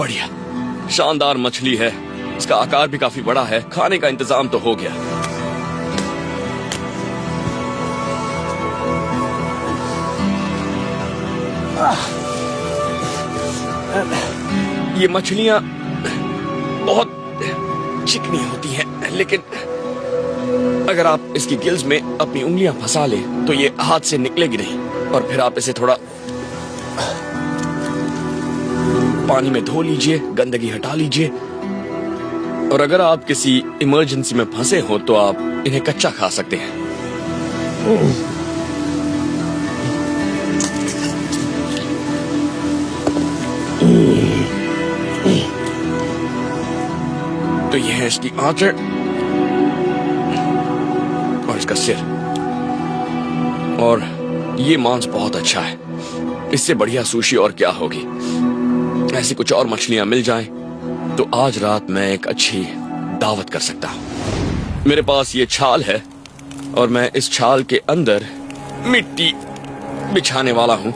बढ़िया, शानदार मछली है। इसका आकार भी काफी बड़ा है। खाने का इंतजाम तो हो गया। ये मछलियां बहुत चिकनी होती हैं, लेकिन अगर आप इसकी गिल्स में अपनी उंगलियां फंसा ले तो ये हाथ से निकलेगी नहीं। और फिर आप इसे थोड़ा पानी में धो लीजिए, गंदगी हटा लीजिए। और अगर आप किसी इमरजेंसी में फंसे हो तो आप इन्हें कच्चा खा सकते हैं। तो ये है इसकी आंखें और इसका सिर। और ये मांस बहुत अच्छा है। इससे बढ़िया सुशी और क्या होगी। ऐसी कुछ और मछलियां मिल जाएं तो आज रात मैं एक अच्छी दावत कर सकता हूं। मेरे पास ये छाल है और मैं इस छाल के अंदर मिट्टी बिछाने वाला हूं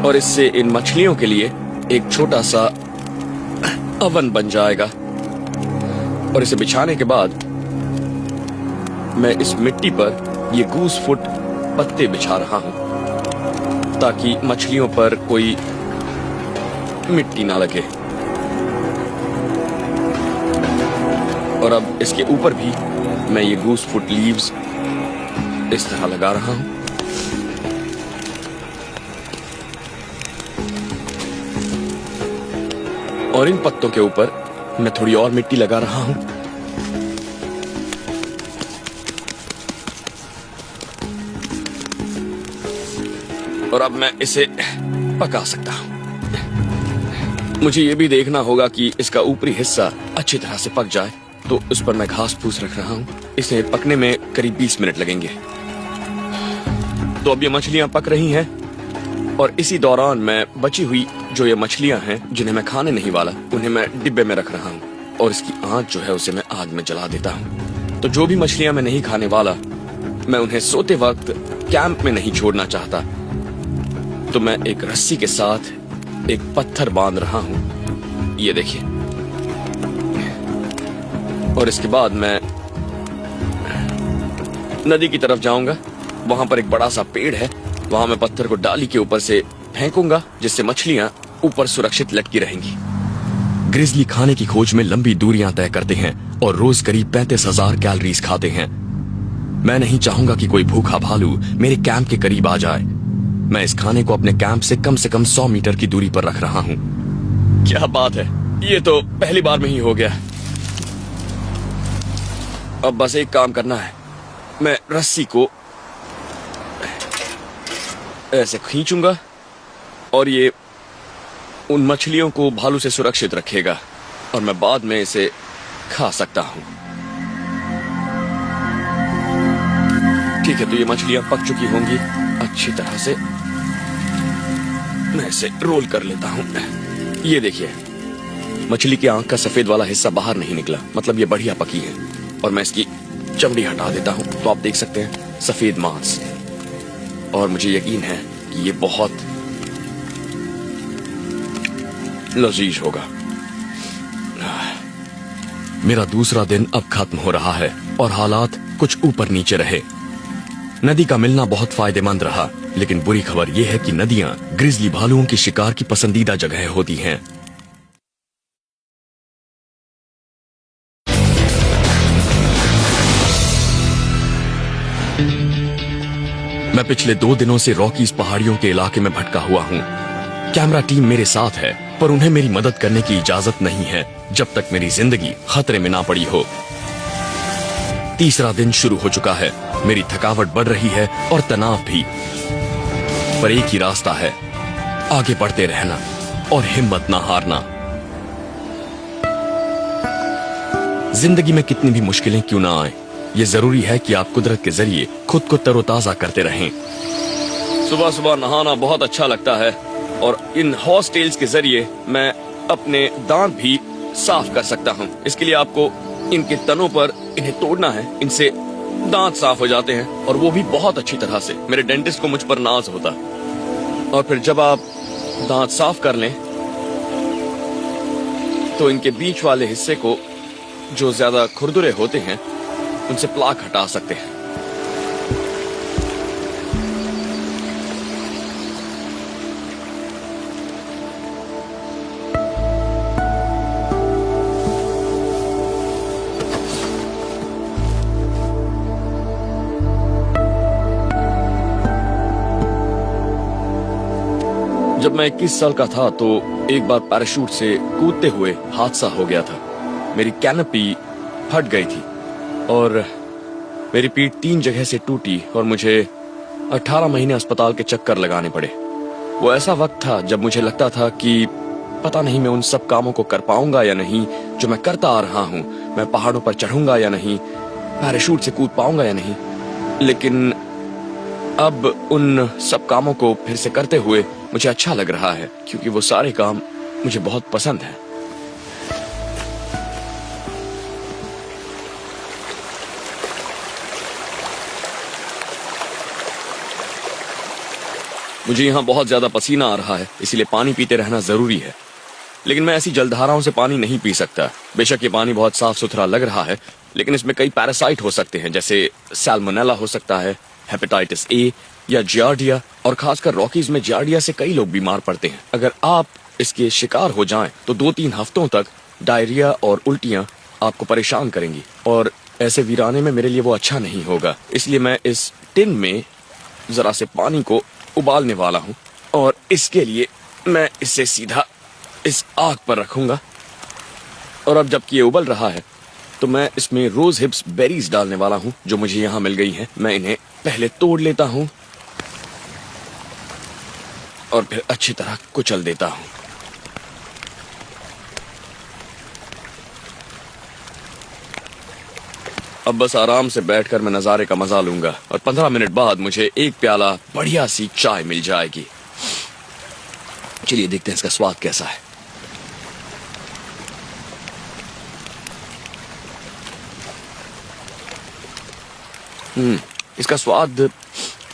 और इससे इन मछलियों के लिए एक छोटा सा अवन बन जाएगा। और इसे बिछाने के बाद मैं इस मिट्टी पर ये गूस फुट पत्ते बिछा रहा हूं ताकि मछलियों पर कोई मिट्टी ना लगे। और अब इसके ऊपर भी मैं ये गूस फुट लीव्स इस तरह लगा रहा हूं। और इन पत्तों के ऊपर मैं थोड़ी और मिट्टी लगा रहा हूं। और अब मैं इसे पका सकता हूं। मुझे यह भी देखना होगा कि इसका ऊपरी हिस्सा अच्छी तरह से पक जाए, तो उस पर मैं घास फूस रख रहा हूं। इसे पकने में करीब 20 मिनट लगेंगे। तो अब ये मछलियां पक रही हैं और इसी दौरान मैं बची हुई जो ये मछलियां हैं जिन्हें मैं खाने नहीं वाला, उन्हें मैं डिब्बे में रख रहा हूं। और इसकी आंच जो है उसे मैं आग में जला देता हूं। तो जो भी मछलियां मैं नहीं खाने वाला, मैं उन्हें सोते वक्त कैंप में नहीं छोड़ना चाहता। तो मैं एक रस्सी के साथ एक पत्थर बांध रहा हूं, ये देखिए। और इसके बाद मैं नदी की तरफ जाऊंगा। वहां पर एक बड़ा सा पेड़ है, वहां मैं पत्थर को डाली के ऊपर से फेंकूंगा जिससे मछलियां ऊपर सुरक्षित लटकी रहेंगी। ग्रिजली खाने की खोज में लंबी दूरियां तय करते हैं और रोज करीब 35,000 कैलोरीज खाते हैं। मैं नहीं चाहूंगा कि कोई भूखा भालू मेरे कैंप के करीब आ जाए। मैं इस खाने को अपने कैंप से कम 100 मीटर की दूरी पर रख रहा हूं। क्या बात है, ये तो पहली बार में ही हो गया। अब बस एक काम करना है। मैं रस्सी को ऐसे खींचूंगा और ये उन मछलियों को भालू से सुरक्षित रखेगा और मैं बाद में इसे खा सकता हूं। ठीक है, तो ये मछलियां पक चुकी होंगी अच्छी तरह से। मैं इसे रोल कर लेता हूं। ये देखिए, मछली की आंख का सफेद वाला हिस्सा बाहर नहीं निकला, मतलब ये बढ़िया पकी है। और मैं इसकी चमड़ी हटा देता हूं तो आप देख सकते हैं सफेद मांस। और मुझे यकीन है कि ये बहुत लजीज होगा। मेरा दूसरा दिन अब खत्म हो रहा है और हालात कुछ ऊपर नीचे रहे। नदी का मिलना बहुत फायदेमंद रहा, लेकिन बुरी खबर यह है कि नदियां ग्रिजली भालुओं की शिकार की पसंदीदा जगह होती हैं। मैं पिछले 2 दिनों से रॉकीज पहाड़ियों के इलाके में भटका हुआ हूँ। कैमरा टीम मेरे साथ है, पर उन्हें मेरी मदद करने की इजाजत नहीं है जब तक मेरी जिंदगी खतरे में ना पड़ी हो। तीसरा दिन शुरू हो चुका है। मेरी थकावट बढ़ रही है और तनाव भी। पर एक ही रास्ता है, आगे बढ़ते रहना और हिम्मत ना हारना। जिंदगी में कितनी भी मुश्किलें क्यों ना आए, ये जरूरी है कि आप कुदरत के जरिए खुद को तरोताजा करते रहें। सुबह सुबह नहाना बहुत अच्छा लगता है और इन हॉर्स टेल्स के जरिए मैं अपने दांत भी साफ कर सकता हूँ। इसके लिए आपको इनके तनों पर इन्हें तोड़ना है, इनसे दांत साफ हो जाते हैं और वो भी बहुत अच्छी तरह से। मेरे डेंटिस्ट को मुझ पर नाज होता। और फिर जब आप दांत साफ कर लें तो इनके बीच वाले हिस्से को, जो ज्यादा खुरदुरे होते हैं, उनसे प्लाक हटा सकते हैं। जब मैं 21 साल का था तो एक बार पैराशूट से कूदते हुए हादसा हो गया था। मेरी कैनपी फट गई थी और मेरी पीठ 3 जगह से टूटी और मुझे 18 महीने अस्पताल के चक्कर लगाने पड़े। वो ऐसा वक्त था जब मुझे लगता था कि पता नहीं मैं उन सब कामों को कर पाऊंगा या नहीं जो मैं करता आ रहा हूँ। मैं पहाड़ों पर चढ़ूंगा या नहीं, पैराशूट से कूद पाऊंगा या नहीं। लेकिन अब उन सब कामों को फिर से करते हुए मुझे अच्छा लग रहा है, क्योंकि वो सारे काम मुझे बहुत पसंद हैं। मुझे यहाँ बहुत ज्यादा पसीना आ रहा है, इसलिए पानी पीते रहना जरूरी है। लेकिन मैं ऐसी जलधाराओं से पानी नहीं पी सकता। बेशक ये पानी बहुत साफ सुथरा लग रहा है, लेकिन इसमें कई पैरासाइट हो सकते हैं, जैसे सैल्मोनेला हो सकता है, हेपेटाइटिस ए या जियार्डिया, और खासकर रॉकीज में जियार्डिया से कई लोग बीमार पड़ते हैं। अगर आप इसके शिकार हो जाएं तो 2-3 हफ्तों तक डायरिया और उल्टियां आपको परेशान करेंगी, और ऐसे वीराने में मेरे लिए वो अच्छा नहीं होगा। इसलिए मैं इस टिन में जरा से पानी को उबालने वाला हूँ, और इसके लिए मैं इसे सीधा इस आग पर रखूंगा। और अब जबकि ये उबल रहा है तो मैं इसमें रोज हिप्स बेरीज डालने वाला हूँ, जो मुझे यहाँ मिल गई हैं। मैं इन्हें पहले तोड़ लेता हूँ और फिर अच्छी तरह कुचल देता हूँ। अब बस आराम से बैठकर मैं नजारे का मजा लूंगा, और 15 मिनट बाद मुझे एक प्याला बढ़िया सी चाय मिल जाएगी। चलिए देखते हैं इसका स्वाद कैसा है। इसका स्वाद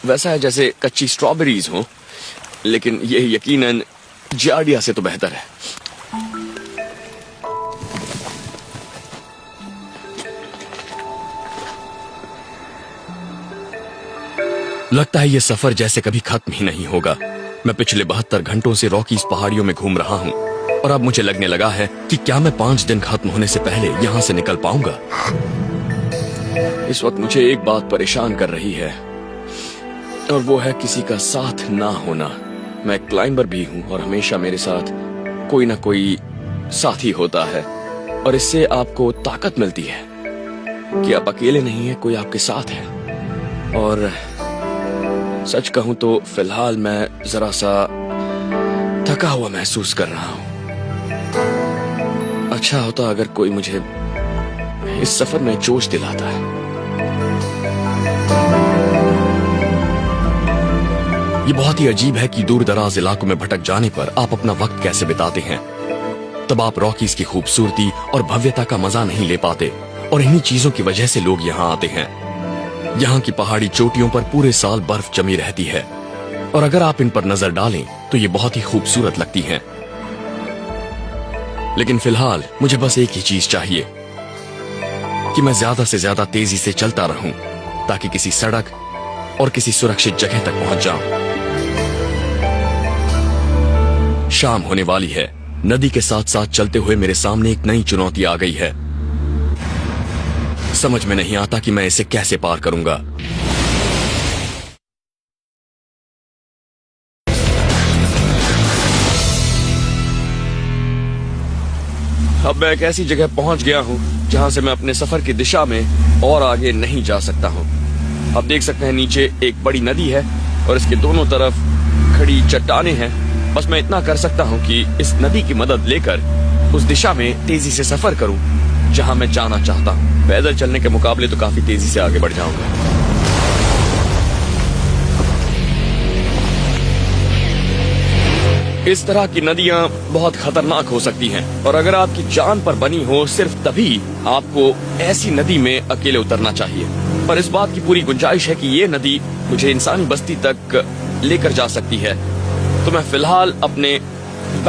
वैसा है जैसे कच्ची स्ट्रॉबेरीज हो, लेकिन ये यकीनन जियार्डिया से तो बेहतर है। लगता है ये सफर जैसे कभी खत्म ही नहीं होगा। मैं पिछले 72 घंटों से रॉकीज पहाड़ियों में घूम रहा हूँ, और अब मुझे लगने लगा है कि क्या मैं 5 दिन खत्म होने से पहले यहाँ से निकल पाऊंगा। इस वक्त मुझे एक बात परेशान कर रही है, और वो है किसी का साथ ना होना। मैं एक क्लाइंबर भी हूँ, और हमेशा मेरे साथ कोई ना कोई साथी होता है, और इससे आपको ताकत मिलती है कि आप अकेले नहीं हैं, कोई आपके साथ है। और सच कहूं तो फिलहाल मैं जरा सा थका हुआ महसूस कर रहा हूं। अच्छा होता अगर कोई मुझे इस सफर में जोश दिलाता है। ये बहुत ही अजीब है कि दूर दराज इलाकों में भटक जाने पर आप अपना वक्त कैसे बिताते हैं। तब आप रॉकीज की खूबसूरती और भव्यता का मजा नहीं ले पाते, और इन्हीं चीजों की वजह से लोग यहाँ आते हैं। यहाँ की पहाड़ी चोटियों पर पूरे साल बर्फ जमी रहती है, और अगर आप इन पर नजर डालें तो ये बहुत ही खूबसूरत लगती हैं। लेकिन फिलहाल मुझे बस एक ही चीज चाहिए कि मैं ज्यादा से ज्यादा तेजी से चलता रहूं, ताकि किसी सड़क और किसी सुरक्षित जगह तक पहुंच जाऊं। शाम होने वाली है। नदी के साथ साथ चलते हुए मेरे सामने एक नई चुनौती आ गई है। समझ में नहीं आता कि मैं इसे कैसे पार करूंगा। अब मैं एक ऐसी जगह पहुंच गया हूं जहां से मैं अपने सफर की दिशा में और आगे नहीं जा सकता हूं। आप देख सकते हैं नीचे एक बड़ी नदी है, और इसके दोनों तरफ खड़ी चट्टानें हैं। बस मैं इतना कर सकता हूं कि इस नदी की मदद लेकर उस दिशा में तेजी से सफर करूं जहां मैं जाना चाहता हूं। पैदल चलने के मुकाबले तो काफी तेजी से आगे बढ़ जाऊंगा। इस तरह की नदियां बहुत खतरनाक हो सकती हैं, और अगर आपकी जान पर बनी हो सिर्फ तभी आपको ऐसी नदी में अकेले उतरना चाहिए। पर इस बात की पूरी गुंजाइश है कि ये नदी मुझे इंसानी बस्ती तक लेकर जा सकती है। तो मैं फिलहाल अपने